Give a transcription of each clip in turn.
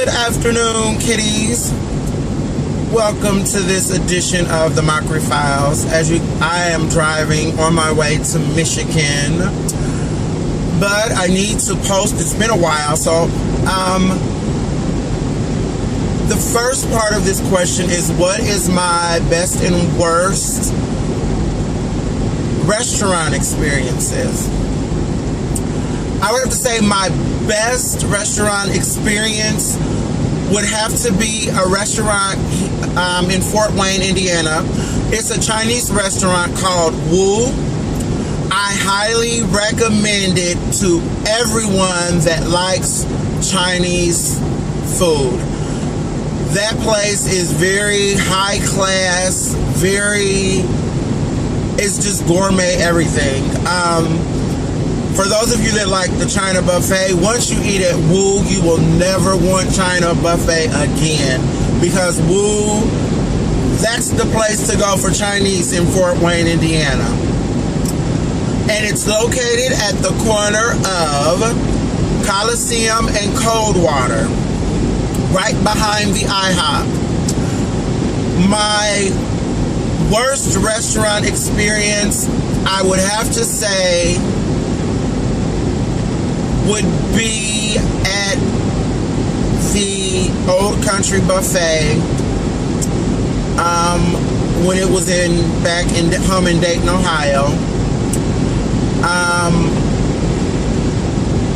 Good afternoon, kiddies. Welcome to this edition of the Mockery Files. I am driving on my way to Michigan, but I need to post. It's been a while, so the first part of this question is, what is my best and worst restaurant experiences? I would have to say my best restaurant experience would have to be a restaurant in Fort Wayne, Indiana. It's a Chinese restaurant called Wu. I highly recommend it to everyone that likes Chinese food. That place is very high class, it's just gourmet everything. For those of you that like the China buffet, once you eat at Wu, you will never want China buffet again, because Wu, that's the place to go for Chinese in Fort Wayne, Indiana. And it's located at the corner of Coliseum and Coldwater, right behind the IHOP. My worst restaurant experience, I would have to say, would be at the Old Country Buffet when it was back in Dayton, Ohio.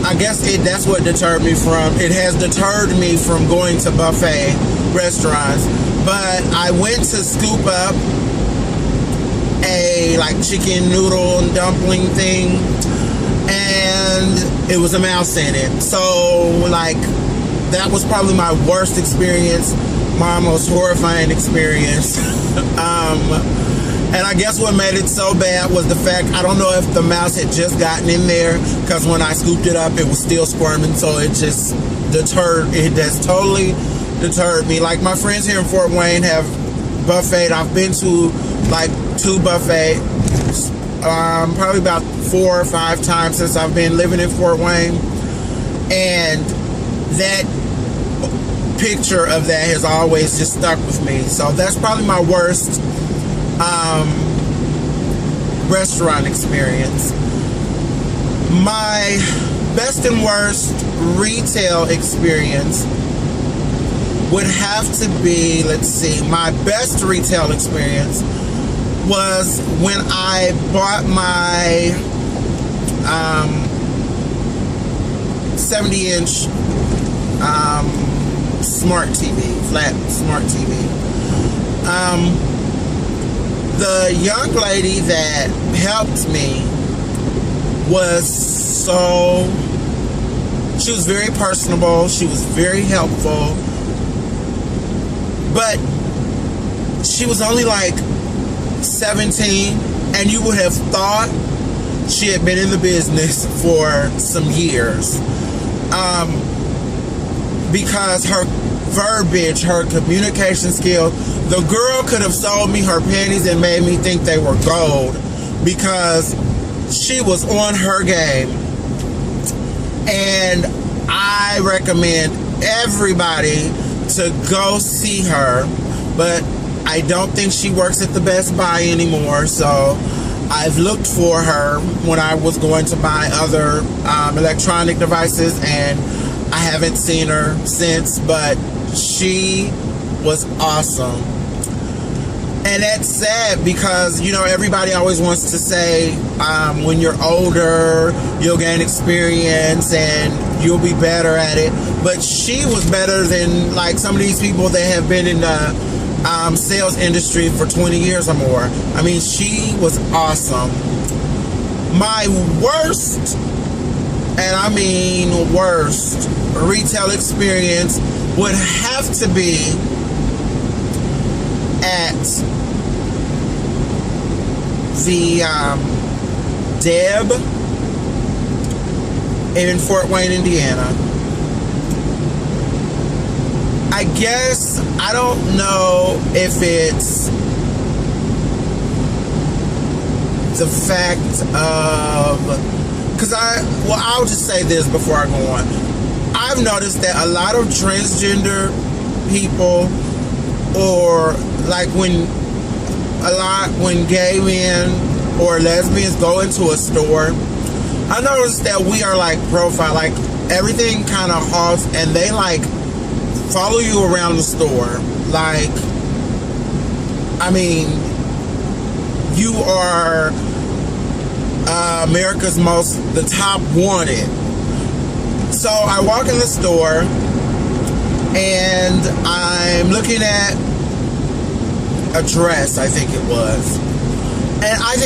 I guess that's what deterred me from. It has deterred me from going to buffet restaurants. But I went to scoop up a chicken noodle and dumpling thing, and it was a mouse in it. So that was probably my worst experience, my most horrifying experience. And I guess what made it so bad was the fact, I don't know if the mouse had just gotten in there, because when I scooped it up, it was still squirming, so it just totally deterred me. Like, my friends here in Fort Wayne have buffet. I've been to 2 buffets, probably about 4 or 5 times since I've been living in Fort Wayne, and that picture of that has always just stuck with me. So that's probably my worst restaurant experience. My best and worst retail experience would have to be, my best retail experience was when I bought my 70-inch smart TV, flat smart TV. The young lady that helped me she was very personable, she was very helpful, but she was only 17, and you would have thought she had been in the business for some years, because her verbiage, her communication skills, the girl could have sold me her panties and made me think they were gold, because she was on her game. And I recommend everybody to go see her, but I don't think she works at the Best Buy anymore, so I've looked for her when I was going to buy other electronic devices, and I haven't seen her since, but she was awesome. And that's sad, because everybody always wants to say when you're older you'll gain experience and you'll be better at it, but she was better than some of these people that have been in the sales industry for 20 years or more. I mean, she was awesome. My worst, and I mean worst, retail experience would have to be at the Deb in Fort Wayne, Indiana. I guess, I don't know if it's the fact of, I'll just say this before I go on. I've noticed that a lot of transgender people, or like when gay men or lesbians go into a store, I noticed that we are like profile, like everything kind of halts, and they like follow you around the store. Like, I mean, you are America's the top wanted. So I walk in the store and I'm looking at a dress, I think it was, and I think